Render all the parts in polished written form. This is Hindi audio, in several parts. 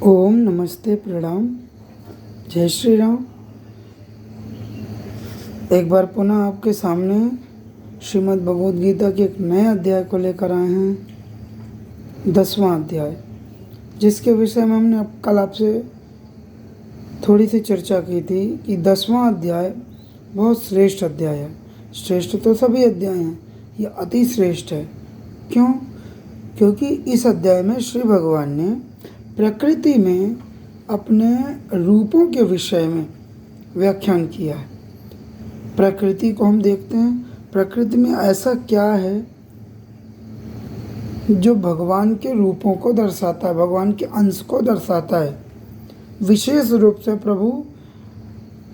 ओम नमस्ते प्रणाम। जय श्री राम। एक बार पुनः आपके सामने श्रीमद् भगवद गीता के एक नए अध्याय को लेकर आए हैं, 10वां अध्याय, जिसके विषय में हमने कल आपसे थोड़ी सी चर्चा की थी कि 10वां अध्याय बहुत श्रेष्ठ अध्याय है। श्रेष्ठ तो सभी अध्याय हैं, ये अति श्रेष्ठ है। क्यों? क्योंकि इस अध्याय में श्री भगवान ने प्रकृति में अपने रूपों के विषय में व्याख्यान किया है। प्रकृति को हम देखते हैं, प्रकृति में ऐसा क्या है जो भगवान के रूपों को दर्शाता है, भगवान के अंश को दर्शाता है। विशेष रूप से प्रभु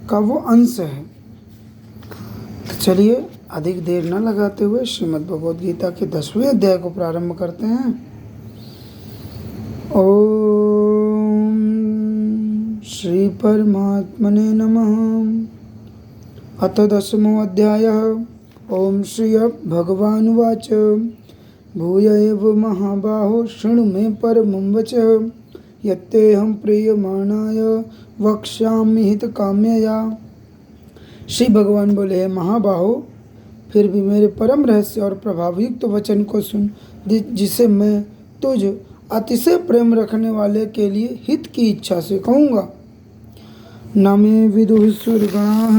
का वो अंश है। तो चलिए अधिक देर न लगाते हुए श्रीमद् भगवद गीता के 10वें अध्याय को प्रारंभ करते हैं। ओम श्री परमात्मने नमः। अथ 10मो अध्यायः। ओम श्री भगवानुवाच भूय एव महाबाहो शृणु मे परमं वचः यत्तेऽहं प्रीयमाणाय वक्ष्यामि हितकाम्यया। श्री भगवान बोले, है महाबाहो, फिर भी मेरे परम रहस्य और प्रभावयुक्त वचन को सुन, जिसे मैं तुझ अतिशय प्रेम रखने वाले के लिए हित की इच्छा से कहूँगा। न मे विदुः सुरगणाः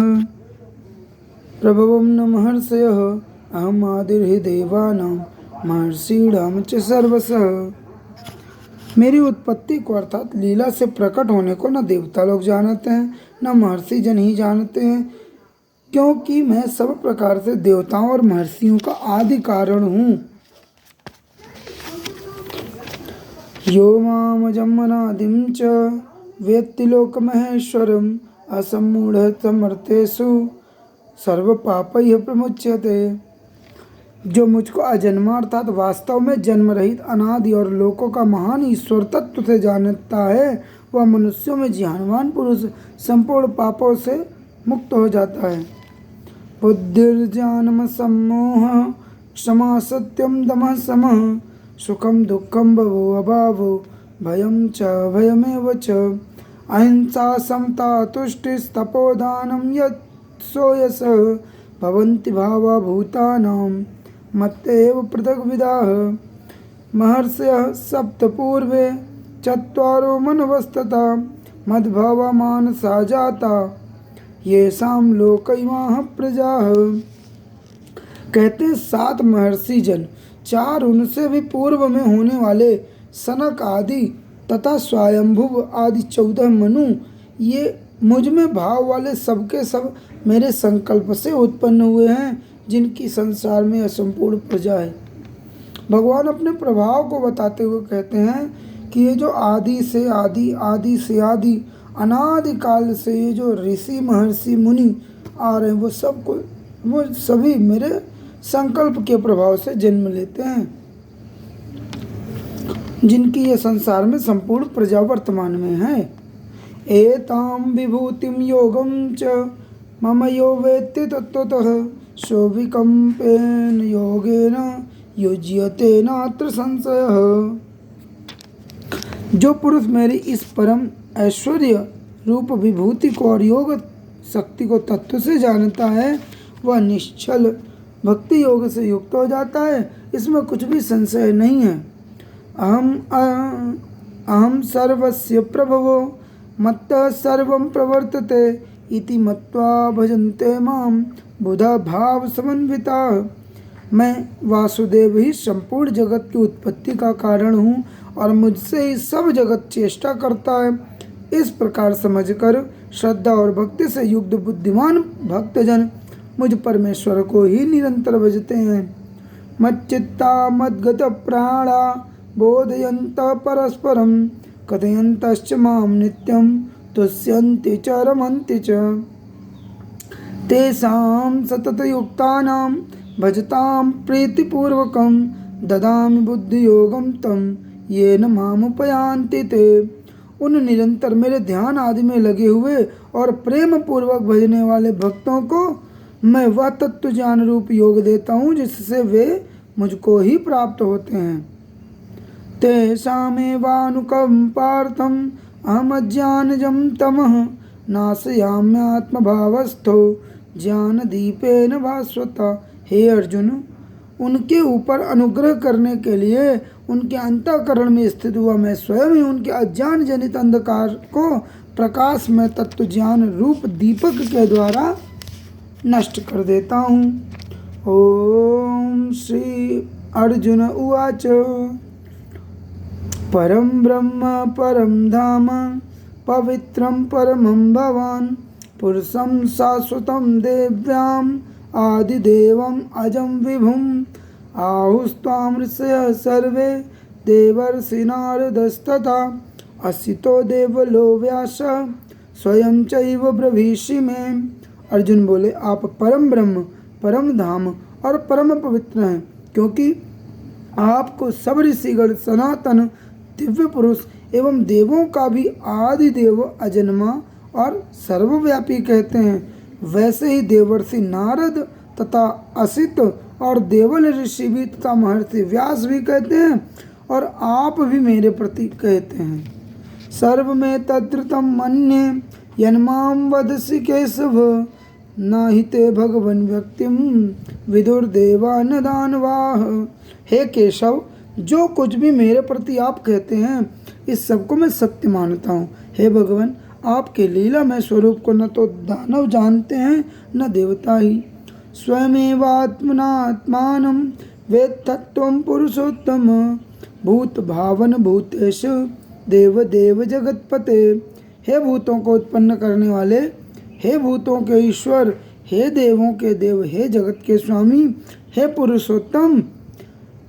प्रभवं न महर्षयः अहम् आदिर्हि देवानां महर्षीणां च सर्वशः। मेरी उत्पत्ति को अर्थात लीला से प्रकट होने को न देवता लोग जानते हैं, न महर्षि जन ही जानते हैं, क्योंकि मैं सब प्रकार से देवताओं और महर्षियों का आदि कारण हूँ। यो मामजमनादिं च वेत्ति लोकमहेश्वरम् असम्मूढ़ः समर्थेषु सर्वपापैः प्रमुच्यते। जो मुझको अजन्मा अर्थात वास्तव में जन्म रहित अनादि और लोकों का महान ईश्वर तत्व से जानता है, वह मनुष्यों में ज्ञानवान पुरुष संपूर्ण पापों से मुक्त हो जाता है। बुद्धिर्ज्ञानम सम्मोह क्षमा सत्यम दमः समः सुखम दुखम भवो अभावो भयम च भयमेव च अहिंसा समता तुष्टिस्तपोदानं यत् सोयसः भवन्ति भावा भूतानां मत्तेव पृथग्विधाः। महर्षयः सप्त पूर्वे चत्वारो मनवस्तथा मद्भावा मानसा जाता येषां लोकैमाः प्रजाः। कहते हैं 7 महर्षि जन, 4 उनसे भी पूर्व में होने वाले सनक आदि तथा स्वयंभुव आदि 14 मनु, ये मुझ में भाव वाले सबके सब मेरे संकल्प से उत्पन्न हुए हैं, जिनकी संसार में असंपूर्ण प्रजा है। भगवान अपने प्रभाव को बताते हुए कहते हैं कि ये जो आदि से आदि, आदि से आदि, अनादि काल से ये जो ऋषि महर्षि मुनि आ रहे हैं, वो सभी मेरे संकल्प के प्रभाव से जन्म लेते हैं, जिनकी ये संसार में संपूर्ण प्रजा वर्तमान में है। एतां विभूतिं योगं च मम यो वेत्ति तत्त्वतः सोऽविकम्पेन योगेन युज्यते नात्र संशयः। जो पुरुष मेरी इस परम ऐश्वर्य रूप विभूति को और योग शक्ति को तत्व से जानता है, वह निश्चल भक्ति योग से युक्त हो जाता है, इसमें कुछ भी संशय नहीं है। अहम सर्वस्य प्रभवो मत्तः सर्वं प्रवर्तते इति मत्वा भजन्ते मां बुधा भाव समन्विताः। मैं वासुदेव ही संपूर्ण जगत की उत्पत्ति का कारण हूँ और मुझसे ही सब जगत चेष्टा करता है। इस प्रकार समझकर श्रद्धा और भक्ति से युक्त बुद्धिमान भक्तजन मुझ परमेश्वर को ही निरंतर भजते हैं। मच्चित्ता मद्गत प्राणा बोधयन्तः परस्परं कथयन्तश्च मां नित्यं तुष्यन्ति च रमन्ति च। तेषां सततयुक्तानां भजतां प्रीतिपूर्वकं ददामि बुद्धियोगं तं येन मामुपयान्ति ते। उन निरंतर मेरे ध्यान आदि में लगे हुए और प्रेम पूर्वक भजने वाले भक्तों को मैं वह तत्व ज्ञान रूप योग देता हूँ, जिससे वे मुझको ही प्राप्त होते हैं। तेषामेवानुकम्पार्थम् अहमज्ञानजं तमः नाशयाम्यात्मभावस्थो ज्ञानदीपेन भास्वता। हे अर्जुन, उनके ऊपर अनुग्रह करने के लिए उनके अंतःकरण में स्थित हुआ मैं स्वयं ही उनके अज्ञान जनित अंधकार को प्रकाश में तत्व ज्ञान रूप दीपक के द्वारा नष्ट कर देता हूँ। ओम श्री अर्जुन उवाच परम ब्रह्म परम धाम पवित्रं परमं भवान् पुरुषं शाश्वतं देव्याम् आदिदेवम् अजं विभुम् आहुस्त्वां ऋषयः सर्वे देवर्षि नारदस्तथा असितो देवलो व्यास स्वयं चैव ब्रवीषि मे। अर्जुन बोले, आप परम ब्रह्म, परम धाम और परम पवित्र हैं, क्योंकि आपको सब ऋषिगण सनातन दिव्य पुरुष एवं देवों का भी आदि देव अजन्मा और सर्वव्यापी कहते हैं। वैसे ही देवर्षि नारद तथा असित और देवल ऋषि भी तथा महर्षि व्यास भी कहते हैं, और आप भी मेरे प्रति कहते हैं। सर्व में तद्रुतम मन्ये यन्मां वदसि केशव न ते भगवन् व्यक्तिम विदुर्देवा न दानवाः। हे केशव, जो कुछ भी मेरे प्रति आप कहते हैं इस सबको मैं सत्य मानता हूँ। हे भगवान, आपके लीलामय स्वरूप को न तो दानव जानते हैं न देवता ही। स्वयमेवात्मनात्मानं वेत्तत्वं पुरुषोत्तम भूत भावन भूतेश देव देव जगतपते। हे भूतों को उत्पन्न करने वाले, हे भूतों के ईश्वर, हे देवों के देव, हे जगत के स्वामी, हे पुरुषोत्तम।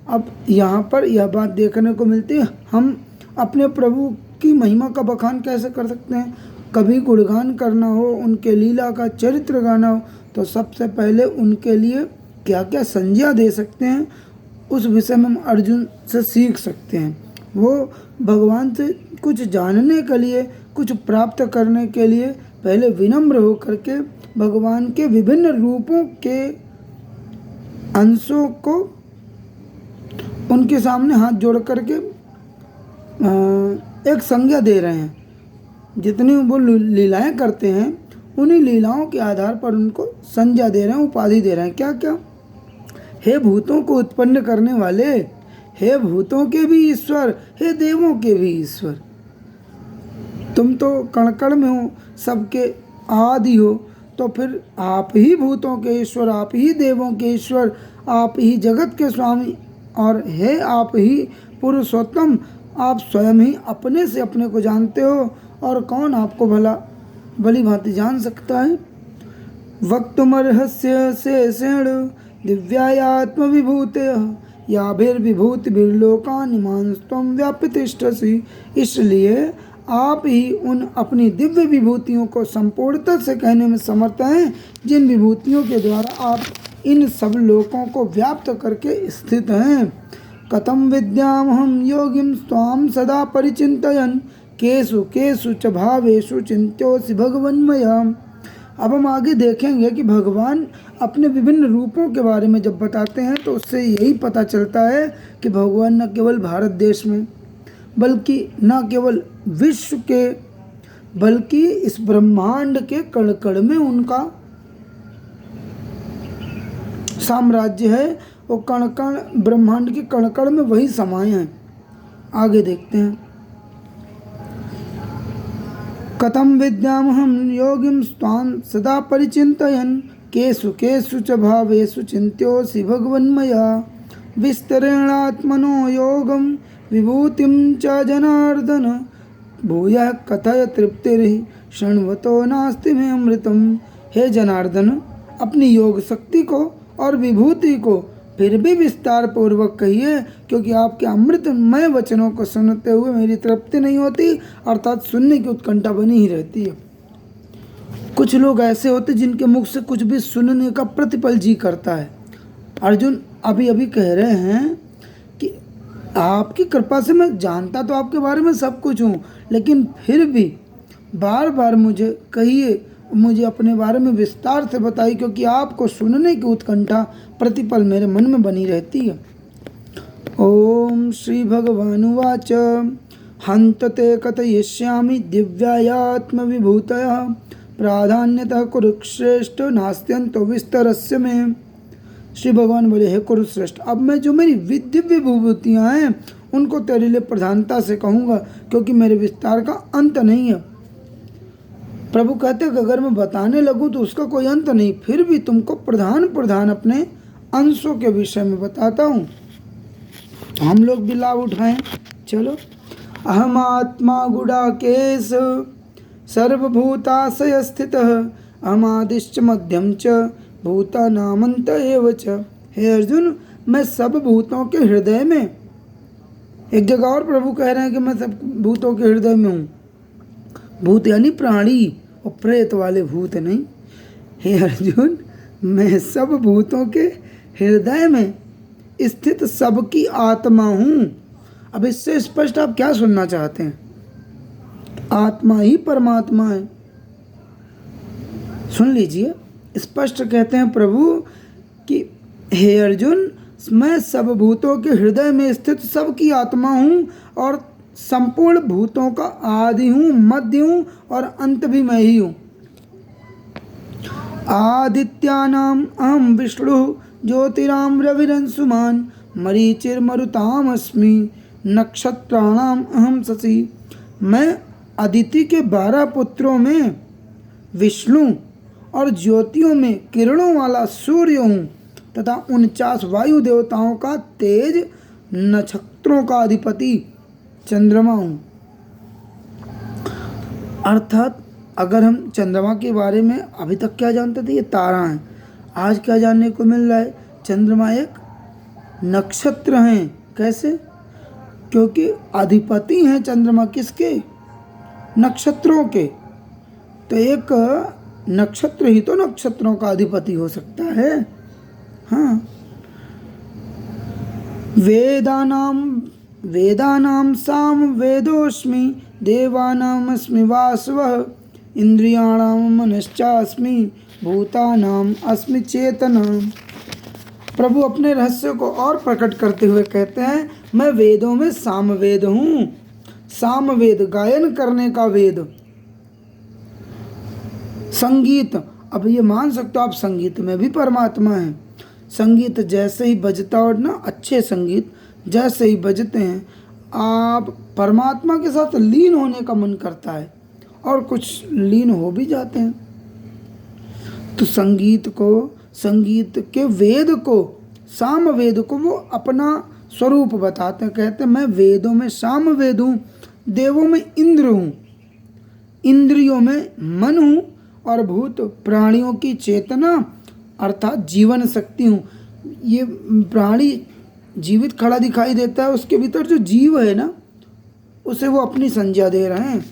अब यहाँ पर यह बात देखने को मिलती है, हम अपने प्रभु की महिमा का बखान कैसे कर सकते हैं। कभी गुणगान करना हो, उनके लीला का चरित्र गाना हो, तो सबसे पहले उनके लिए क्या क्या संज्ञा दे सकते हैं, उस विषय में हम अर्जुन से सीख सकते हैं। वो भगवान से कुछ जानने के लिए, कुछ प्राप्त करने के लिए पहले विनम्र हो करके भगवान के विभिन्न रूपों के अंशों को उनके सामने हाथ जोड़ करके एक संज्ञा दे रहे हैं। जितनी वो लीलाएं करते हैं उन्हीं लीलाओं के आधार पर उनको संज्ञा दे रहे हैं, उपाधि दे रहे हैं। क्या क्या? हे भूतों को उत्पन्न करने वाले, हे भूतों के भी ईश्वर, हे देवों के भी ईश्वर। तुम तो कण कण में हो, सबके आदि हो, तो फिर आप ही भूतों के ईश्वर, आप ही देवों के ईश्वर, आप ही जगत के स्वामी, और हे आप ही पुरुषोत्तम। आप स्वयं ही अपने से अपने को जानते हो, और कौन आपको भली भांति जान सकता है। वक्तुमर्हस्य शेषेण दिव्यात्म विभूतयः याभिर्विभूतिभिर्लोकान् इमांस्त्वं व्याप्य तिष्ठसि। इसलिए आप ही उन अपनी दिव्य विभूतियों को संपूर्णता से कहने में समर्थ हैं, जिन विभूतियों के द्वारा आप इन सब लोकों को व्याप्त करके स्थित हैं। कथम विद्यामहं योगिं त्वां सदा परिचिन्तयन् केषु केषु च भावेषु चिन्त्योऽसि भगवन्मया। अब हम आगे देखेंगे कि भगवान अपने विभिन्न रूपों के बारे में जब बताते हैं तो उससे यही पता चलता है कि भगवान न केवल भारत देश में, बल्कि न केवल विश्व के, बल्कि इस ब्रह्मांड के कण कण में उनका साम्राज्य है। वो कण कण, ब्रह्मांड के कण कण में वही समाये हैं। आगे देखते हैं। कथम विद्यामहं योगिं त्वां सदा परिचिन्तयन् केषु केषु च भावेषु चिन्त्योऽसि भगवन्मया। विस्तरेणात्मनो योगं विभूतिं च जनार्दन भूयः कथय तृप्तिर्हि शृण्वतो नास्ति मे अमृतम्। हे जनार्दन, अपनी योग शक्ति को और विभूति को फिर भी विस्तार पूर्वक कहिए, क्योंकि आपके अमृतमय वचनों को सुनते हुए मेरी तृप्ति नहीं होती, अर्थात सुनने की उत्कंठा बनी ही रहती है। कुछ लोग ऐसे होते जिनके मुख से कुछ भी सुनने का प्रतिपल जी करता है। अर्जुन अभी अभी कह रहे हैं कि आपकी कृपा से मैं जानता तो आपके बारे में सब कुछ हूँ, लेकिन फिर भी बार बार मुझे कहिए, मुझे अपने बारे में विस्तार से बताइए, क्योंकि आपको सुनने की उत्कंठा प्रतिपल मेरे मन में बनी रहती है। ओम श्री भगवानुवाच हन्त ते कथयिष्यामि दिव्यायात्मविभूतयः प्राधान्यतः कुरुश्रेष्ठ नास्त्यन्तो विस्तरस्य में। श्री भगवान बोले, हे कुरुश्रेष्ठ, अब मैं जो मेरी दिव्य विभूतियाँ हैं उनको तेरे लिए प्रधानता से कहूँगा, क्योंकि मेरे विस्तार का अंत नहीं है। प्रभु कहते हैं कि अगर मैं बताने लगूँ तो उसका कोई अंत नहीं, फिर भी तुमको प्रधान अपने अंशों के विषय में बताता हूँ, हम लोग भी लाभ उठाएं। चलो। अहमात्मा गुडाकेश सर्वभूताशय स्थितः अहमादिश्च मध्यम च भूतानामंत एव च। हे अर्जुन, मैं सब भूतों के हृदय में, एक जगह और प्रभु कह रहे हैं कि मैं सब भूतों के हृदय में हूँ। भूत यानी प्राणी और प्रेत वाले भूत नहीं। हे अर्जुन, मैं सब भूतों के हृदय में स्थित सबकी आत्मा हूँ। अब इससे स्पष्ट आप क्या सुनना चाहते हैं? आत्मा ही परमात्मा है। सुन लीजिए, स्पष्ट कहते हैं प्रभु कि हे अर्जुन, मैं सब भूतों के हृदय में स्थित सबकी आत्मा हूँ और संपूर्ण भूतों का आदि हूँ, मध्य हूँ और अंत भी मैं ही हूँ। आदित्यानाम अहम विष्णु ज्योतिराम रविरंशुमान मरीचिर्मरुताम अस्मि नक्षत्राणाम अहम शशि। मैं अदिति के 12 पुत्रों में विष्णु और ज्योतियों में किरणों वाला सूर्य हूँ तथा 49 वायु देवताओं का तेज, नक्षत्रों का अधिपति चंद्रमा हूँ। अर्थात अगर हम चंद्रमा के बारे में अभी तक क्या जानते थे, ये तारा है, आज क्या जानने को मिल रहा है, चंद्रमा एक नक्षत्र हैं। कैसे? क्योंकि अधिपति हैं चंद्रमा किसके? नक्षत्रों के। तो एक नक्षत्र ही तो नक्षत्रों का अधिपति हो सकता है। हाँ। वेदानाम साम वेदोस्मि देवानाम अस्मि वासवः इंद्रियाणाम मनश्चास्मि भूतानाम अस्मि चेतना। प्रभु अपने रहस्य को और प्रकट करते हुए कहते हैं, मैं वेदों में सामवेद हूँ। सामवेद गायन करने का वेद। संगीत, अब ये मान सकते हो आप, संगीत में भी परमात्मा है। संगीत जैसे ही बजता और ना, अच्छे संगीत जैसे ही बजते हैं, आप परमात्मा के साथ लीन होने का मन करता है और कुछ लीन हो भी जाते हैं। तो संगीत के वेद को, सामवेद को वो अपना स्वरूप बताते हैं। कहते हैं मैं वेदों में सामवेद हूँ, देवों में इंद्र हूँ, इंद्रियों में मन हूँ और भूत प्राणियों की चेतना अर्थात जीवन शक्ति हूँ। ये प्राणी जीवित खड़ा दिखाई देता है, उसके भीतर जो जीव है ना, उसे वो अपनी संज्ञा दे रहे हैं।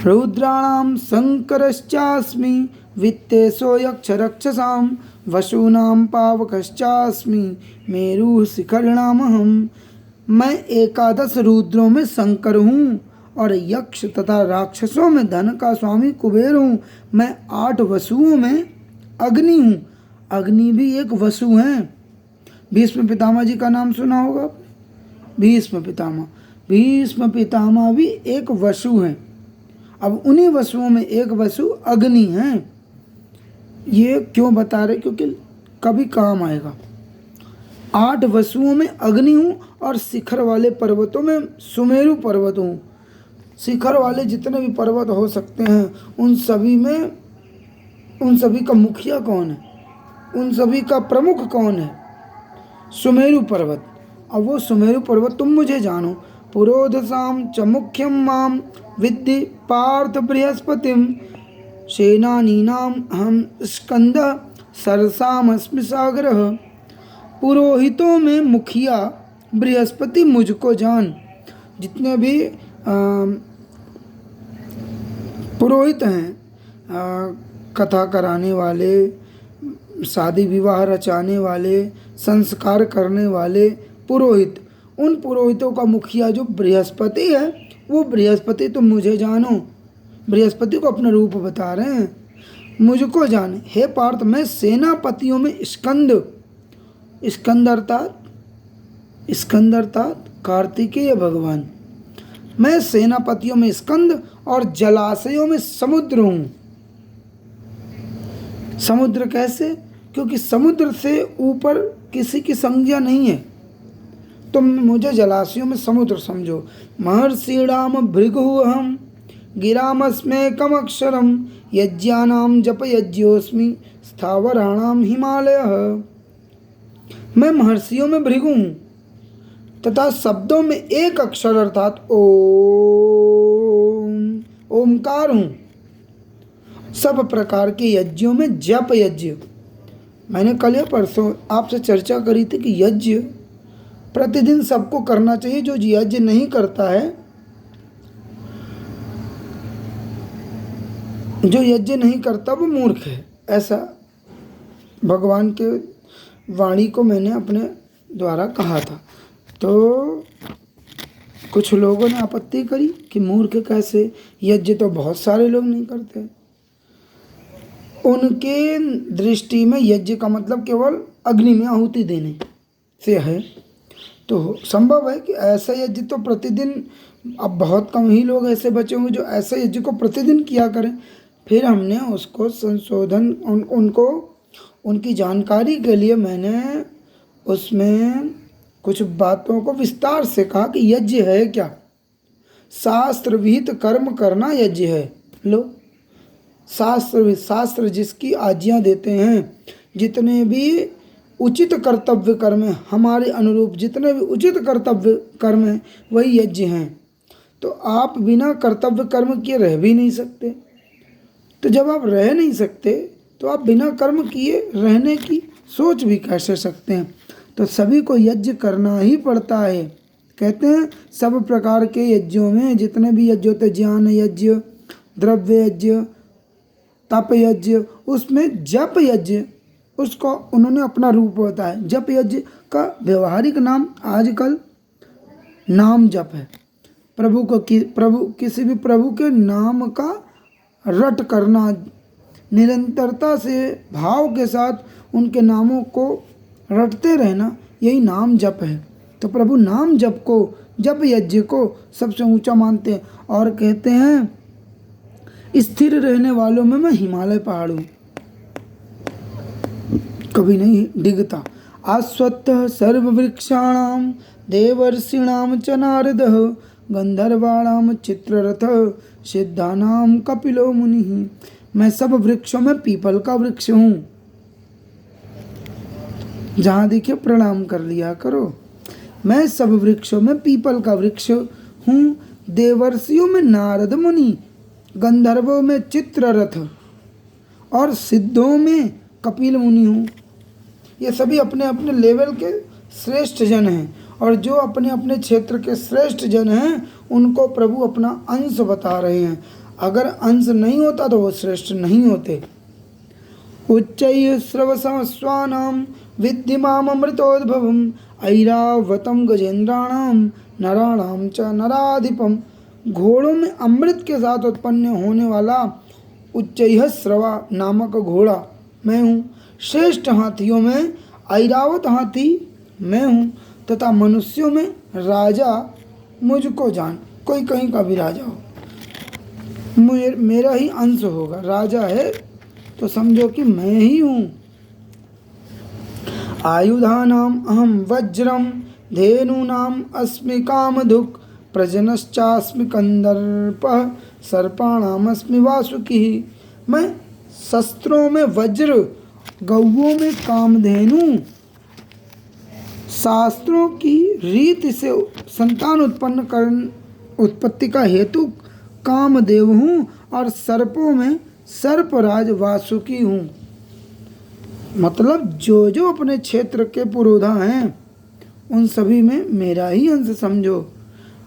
रुद्राणाम शंकरश्चास्मि वित्तेशो यक्षरक्षसां वसूनां पावकश्चास्मि मेरु शिखरिणामहम्। मैं 11 रुद्रों में शंकर हूँ और यक्ष तथा राक्षसों में धन का स्वामी कुबेर हूँ। मैं 8 वसुओं में अग्नि हूँ। अग्नि भी एक वसु हैं। भीष्म पितामह जी का नाम सुना होगा आपने, भीष्म पितामह भी एक वसु हैं। अब उन्हीं वसुओं में एक वसु अग्नि हैं। ये क्यों बता रहे? क्योंकि कभी काम आएगा। 8 वसुओं में अग्नि हूँ और शिखर वाले पर्वतों में सुमेरु पर्वत हूँ। शिखर वाले जितने भी पर्वत हो सकते हैं, उन सभी का मुखिया कौन है, उन सभी का प्रमुख कौन है? सुमेरु पर्वत। अब वो सुमेरु पर्वत तुम मुझे जानो। पुरोधसाम च मुख्यम माम विद्धि पार्थ बृहस्पतिम सेनानीनाम हम स्कंद सरसाम अस्मि सागरः। पुरोहितों में मुखिया बृहस्पति मुझको जान। जितने भी पुरोहित हैं, कथा कराने वाले, शादी विवाह रचाने वाले, संस्कार करने वाले पुरोहित, उन पुरोहितों का मुखिया जो बृहस्पति है, वो बृहस्पति तुम मुझे जानो। बृहस्पति को अपना रूप बता रहे हैं, मुझको जाने। हे पार्थ, मैं सेनापतियों में स्कंद अर्थात स्कंद अर्थात कार्तिकेय भगवान। मैं सेनापतियों में स्कंद और जलाशयों में समुद्र हूँ। समुद्र कैसे? क्योंकि समुद्र से ऊपर किसी की संज्ञा नहीं है, तुम मुझे जलाशयों में समुद्र समझो। महर्षिणाम भृगुहम गिरामस्मेकम अक्षरम यज्ञानाम जप यज्ञोस्मि स्थावराणाम हिमालय। मैं महर्षियों में भृगु हूँ तथा शब्दों में एक अक्षर अर्थात ओम ओमकार हूँ। सब प्रकार के यज्ञों में जप यज्ञ, मैंने कल या परसों आपसे चर्चा करी थी कि यज्ञ प्रतिदिन सबको करना चाहिए। जो यज्ञ नहीं करता है, जो यज्ञ नहीं करता वो मूर्ख है, ऐसा भगवान के वाणी को मैंने अपने द्वारा कहा था। तो कुछ लोगों ने आपत्ति करी कि मूर्ख कैसे, यज्ञ तो बहुत सारे लोग नहीं करते। उनके दृष्टि में यज्ञ का मतलब केवल अग्नि में आहुति देने से है। तो संभव है कि ऐसा यज्ञ तो प्रतिदिन, अब बहुत कम ही लोग ऐसे बचे होंगे जो ऐसा यज्ञ को प्रतिदिन किया करें। फिर हमने उसको संशोधन उनको उनकी जानकारी के लिए मैंने उसमें कुछ बातों को विस्तार से कहा कि यज्ञ है क्या, शास्त्र विहित कर्म करना यज्ञ है। लो, शास्त्र जिसकी आज्ञा देते हैं, जितने भी उचित कर्तव्य कर्म है, हमारे अनुरूप जितने भी उचित कर्तव्य कर्म हैं वही यज्ञ हैं। तो आप बिना कर्तव्य कर्म किए रह भी नहीं सकते। तो जब आप रह नहीं सकते तो आप बिना कर्म किए रहने की सोच भी कैसे सकते हैं। तो सभी को यज्ञ करना ही पड़ता है। कहते हैं सब प्रकार के यज्ञों में जितने भी यज्ञ होते, ज्ञान यज्ञ, द्रव्य यज्ञ, तप यज्ञ, उसमें जप यज्ञ उसको उन्होंने अपना रूप बताया। जप यज्ञ का व्यवहारिक नाम आजकल नाम जप है। किसी भी प्रभु के नाम का रट करना, निरंतरता से भाव के साथ उनके नामों को रटते रहना, यही नाम जप है। तो प्रभु नाम जप को, जप यज्ञ को सबसे ऊंचा मानते हैं और कहते हैं स्थिर रहने वालों में मैं हिमालय पहाड़ हूँ, कभी नहीं डिगता। आस्वत्थ सर्ववृक्षाणाम देवर्षिणाम च नारदः गंधर्वाणाम चित्ररथ सिद्धानाम कपिलो मुनि। मैं सब वृक्षों में पीपल का वृक्ष हूँ। जहाँ देखिए प्रणाम कर लिया करो। मैं सब वृक्षों में पीपल का वृक्ष हूँ, देवर्षियों में नारद मुनि, गंधर्वों में चित्ररथ और सिद्धों में कपिल मुनि हूँ। ये सभी अपने अपने लेवल के श्रेष्ठ जन हैं और जो अपने अपने क्षेत्र के श्रेष्ठ जन हैं उनको प्रभु अपना अंश बता रहे हैं। अगर अंश नहीं होता तो वो श्रेष्ठ नहीं होते। उच्चैः श्रवसमस्वानां विद्धि मामृतोद्भवम् ऐरावतं गजेन्द्राणां नराणां च नराधिपम्। घोड़ों में अमृत के साथ उत्पन्न होने वाला उच्चैः श्रवा नामक घोड़ा मैं हूँ। श्रेष्ठ हाथियों में ऐरावत हाथी मैं हूँ तथा मनुष्यों में राजा मुझको जान। कोई कहीं का भी राजा हो, मेरा ही अंश होगा। राजा है तो समझो कि मैं ही हूँ। आयुधानाम अहम वज्रम धेनूनाम अस्मि कामधुक् प्रजनश्चास्मि कंदर्पः सर्पाणाम अस्मि वासुकी। मैं शस्त्रों में वज्र, गौओं में कामधेनु, शास्त्रों की रीति से संतान उत्पत्ति का हेतु कामदेव हूँ और सर्पों में सर्पराज वासुकी हूँ। मतलब जो जो अपने क्षेत्र के पुरोधा हैं उन सभी में मेरा ही अंश समझो।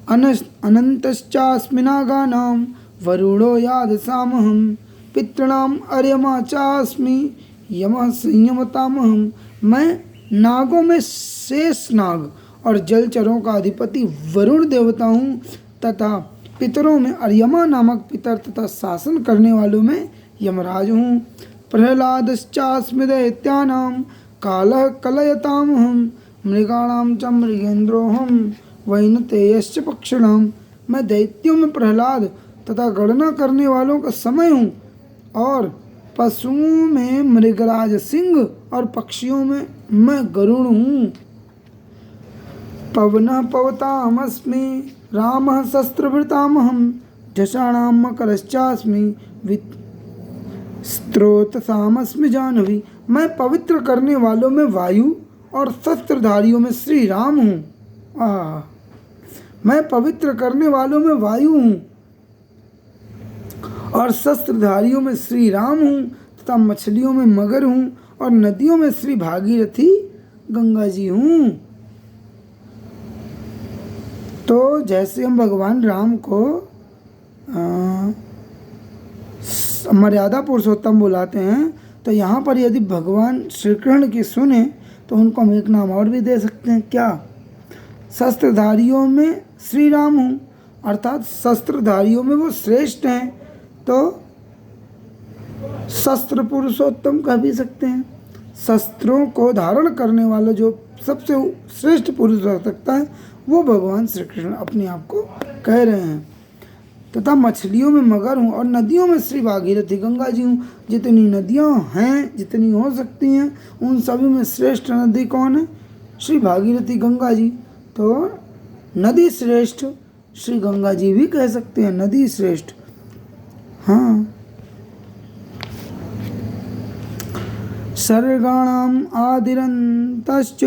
अनंतश्चास्मि नागानां वरुणो यादसामहं पितॄणाम् अर्यमा चास्मि यमः संयमतामहं। मैं नागों में शेष नाग और जलचरों का अधिपति वरुण देवता हूँ तथा पितरों में अर्यमा नामक पितर तथा शासन करने वालों में यमराज हूँ। प्रहलादश्चास्मि दैत्यानां कालः कलयतामहं मृगाणाम च मृगेंद्रोहम वैनतेयश्च पक्षिणाम। मैं दैत्यों में प्रहलाद तथा गणना करने वालों का समय हूँ, और पशुओं में मृगराज सिंह और पक्षियों में मैं गरुण हूँ। पवनः पवतामस्मि रामः शस्त्रभृतामहं झषाणां मकरश्चास्मि स्त्रोतसामस्मि जाह्नवी। मैं पवित्र करने वालों में वायु और शस्त्रधारियों में श्री राम हूँ। मैं पवित्र करने वालों में वायु हूँ और शस्त्रधारियों में श्री राम हूँ, तथा मछलियों में मगर हूँ और नदियों में श्री भागीरथी गंगा जी हूँ। तो जैसे हम भगवान राम को मर्यादा पुरुषोत्तम बुलाते हैं, तो यहाँ पर यदि भगवान श्री कृष्ण की सुने तो उनको हम एक नाम और भी दे सकते हैं। क्या? शस्त्रधारियों में श्री राम हूँ, अर्थात शस्त्रधारियों में वो श्रेष्ठ हैं, तो शस्त्र पुरुषोत्तम कह भी सकते हैं। शस्त्रों को धारण करने वाला जो सबसे श्रेष्ठ पुरुष हो सकता है वो भगवान श्री कृष्ण अपने आप को कह रहे हैं। तथा मछलियों में मगर हूँ और नदियों में श्री भागीरथी गंगा जी हूँ। जितनी नदियाँ हैं, जितनी हो सकती हैं, उन सभी में श्रेष्ठ नदी कौन है? श्री भागीरथी गंगा जी। तो नदी श्रेष्ठ श्री गंगा जी भी कह सकते हैं, नदी श्रेष्ठ। हाँ। सर्गाणाम आदिरन्तश्च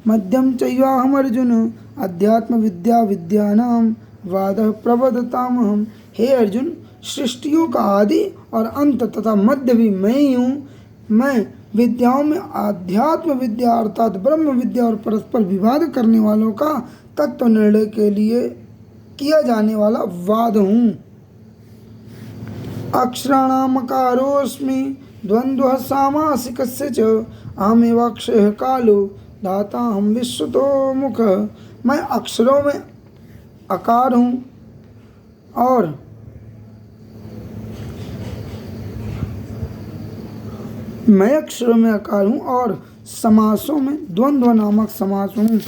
मध्यम चैवाहम अर्जुन अध्यात्म विद्या विद्यानाम वादः प्रवदतामहम। हे अर्जुन, सृष्टियों का आदि और अंत तथा मध्य भी मैं ही हूँ। मैं विद्याओं में आध्यात्म विद्या अर्थात ब्रह्म विद्या और परस्पर विवाद करने वालों का तत्व निर्णय के लिए किया जाने वाला वाद हूँ। अक्षराणामकारोऽस्मि द्वन्द्वः सामासिकस्य च अहमेवाक्षरः कालो दाता हम विश्वतो मुख। मैं अक्षरों में आकार हूँ और समासों में द्वंद्व नामक समास हूँ।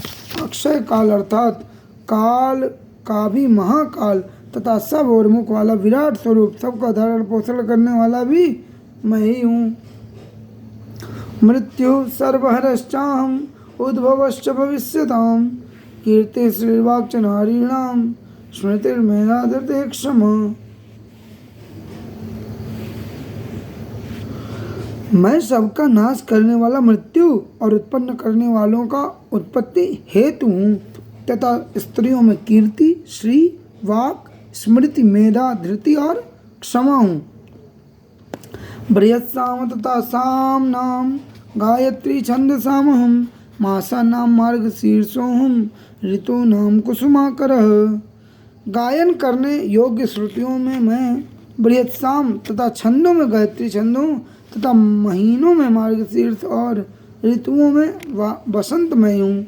अक्षय काल अर्थात काल का भी महाकाल तथा सब और मुख वाला विराट स्वरूप, सबका धारण पोषण करने वाला भी मैं ही हूँ। मृत्यु सर्वहरश्चाहम् उद्भवश्च भविष्यताम् कीर्ति श्रीर्वाक्च नारीणां स्मृतिर्मेधा धृते क्षमा। मैं सबका नाश करने वाला मृत्यु और उत्पन्न करने वालों का उत्पत्ति हेतु हूँ, तथा स्त्रियों में कीर्ति, श्री, वाक, स्मृति, मेधा, धृति और क्षमा हूँ। बृहत्साम तथा सामनाम गायत्री छंदसामहम मासानाम मार्गशीर्षोहम ऋतूनाम कुसुमाकरः। गायन करने योग्य श्रुतियों में मैं बृहत्साम तथा छंदों में गायत्री छंदों तथा महीनों में मार्गशीर्ष और ऋतुओं में वसंतमय हूँ।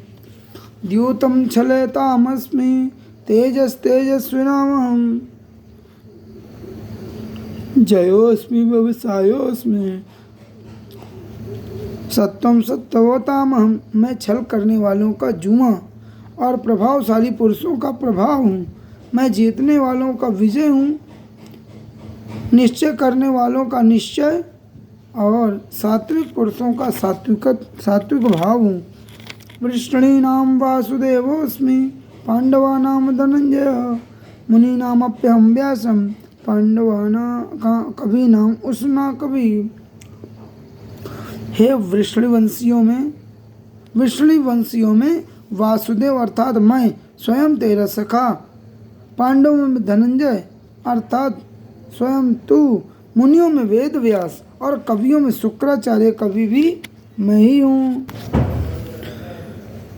द्यूतम छलयतामस्मि तेजस्तेजस्विनामहम् जयोस्मि व्यवसायोस्मि सत्वम सत्वतामहम्। मैं छल करने वालों का जुआ और प्रभावशाली पुरुषों का प्रभाव हूँ। मैं जीतने वालों का विजय हूँ, निश्चय करने वालों का निश्चय और सात्विक पुरुषों का सात्विक भाव हूँ। वृष्णीनाम वासुदेवोऽस्मि पांडवानाम धनंजय मुनीनामप्यहं व्यासं पांडवानां कवीनाम उष्णा कवि। हे वृष्णिवंशियों में वासुदेव अर्थात मैं स्वयं तेरा सखा, पांडवों में धनंजय अर्थात स्वयं तू, मुनियों में वेद व्यास और कवियों में शुक्राचार्य कवि भी मैं ही हूँ।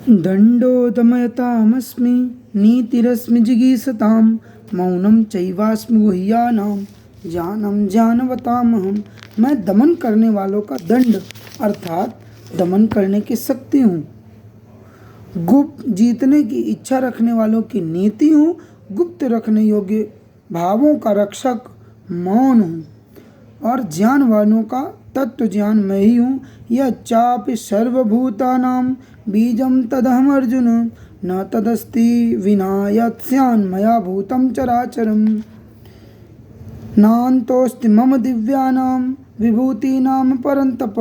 दंडोदमयतामस्मि नीतिरस्मि जिगीषताम् मौनं चैवास्मि गुह्यानां ज्ञानं ज्ञानवतामहम्। मैं दमन करने वालों का दंड अर्थात दमन करने की शक्ति हूँ। गुप्त जीतने की इच्छा रखने वालों की नीति हूँ। गुप्त रखने योग्य भावों का रक्षक मौन हूँ और ज्ञान वालों का तत्व ज्ञान मैं ही हूँ। यह चापि सर्वभूतानां बीजं तदहम अर्जुन, न तदस्ति विना यत्स्यान् मया भूतं चराचरम्। नान्तोऽस्ति मम दिव्यानां विभूतीनां परन्तप,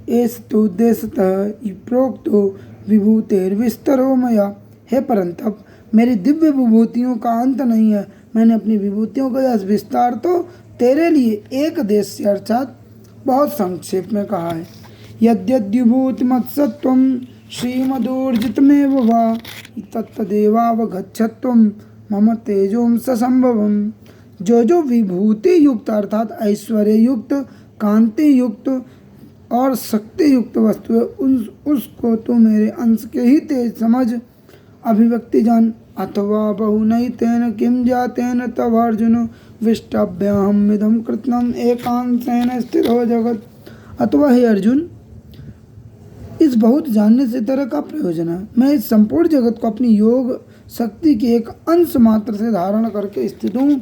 एष तु देशतः प्रोक्तो विभूतेर्विस्तरो मया। हे परंतप, मेरी दिव्य विभूतियों का अंत नहीं है। मैंने अपनी विभूतियों का यह विस्तार तो तेरे लिए एक देश से अर्थात बहुत संक्षेप में कहा है। यद्यद्विभूतिमत्सत्त्वं श्रीमदूर्जितमेव वा, तत्तदेवावगच्छत्वं मम तेजोंस संभवम्। जो जो विभूति युक्त अर्थात ऐश्वर्य युक्त, कांति युक्त और शक्ति युक्त वस्तु है, उसको तू मेरे अंश के ही तेज समझ, अभिव्यक्ति जान। अथवा बहुनैतेन किं जातेन तव अर्जुन, विष्टभ्यहमिदं कृत्स्नम् एकांशेन स्थितो जगत्। अथवा हे अर्जुन, इस बहुत जानने से तेरा का प्रयोजन है। मैं इस संपूर्ण जगत को अपनी योग शक्ति के एक अंश मात्र से धारण करके स्थित हूँ।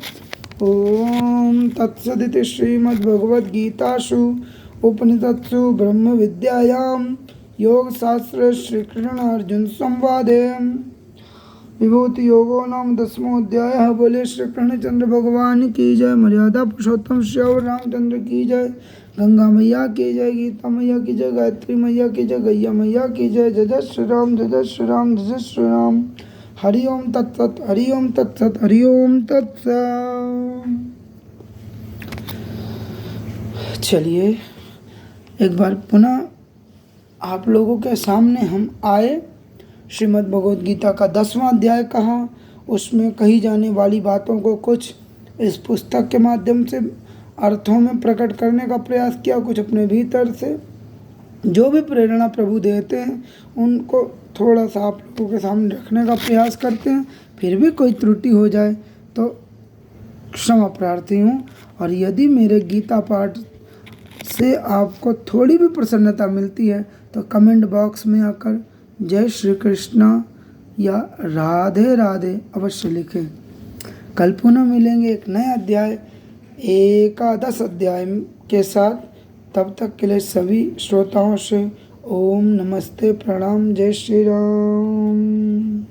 ओम तत्सदिति श्रीमद्भगवद्गीतासु उपनिषत्सु ब्रह्म विद्यायां योग शास्त्र श्री कृष्ण अर्जुन संवादे विभूति योगो नाम 10वां अध्याय। बोले श्री कृष्णचंद्र भगवान की जय। मर्यादा पुरुषोत्तम श्री रामचंद्र की जय। गंगा मैया की जय, गीता मैया की जय, गायत्री मैया की जय, गैया मैया की जय। जय जय श्री राम, जय जय श्री राम, जय जय श्री राम। हरि ओम तत्सत, हरि ओम तत्सत, हरि ओम तत्सत। चलिए एक बार पुनः आप लोगों के सामने हम आए। श्रीमद् भगवद गीता का 10वां अध्याय कहा, उसमें कही जाने वाली बातों को कुछ इस पुस्तक के माध्यम से अर्थों में प्रकट करने का प्रयास किया, कुछ अपने भीतर से जो भी प्रेरणा प्रभु देते हैं उनको थोड़ा सा आप लोगों के सामने रखने का प्रयास करते हैं। फिर भी कोई त्रुटि हो जाए तो क्षमा प्रार्थी हूँ। और यदि मेरे गीता पाठ से आपको थोड़ी भी प्रसन्नता मिलती है तो कमेंट बॉक्स में आकर जय श्री कृष्णा या राधे राधे अवश्य लिखें। कल पुनः मिलेंगे एक नए अध्याय, एकादश अध्याय के साथ। तब तक के लिए सभी श्रोताओं से ओम नमस्ते, प्रणाम, जय श्री राम।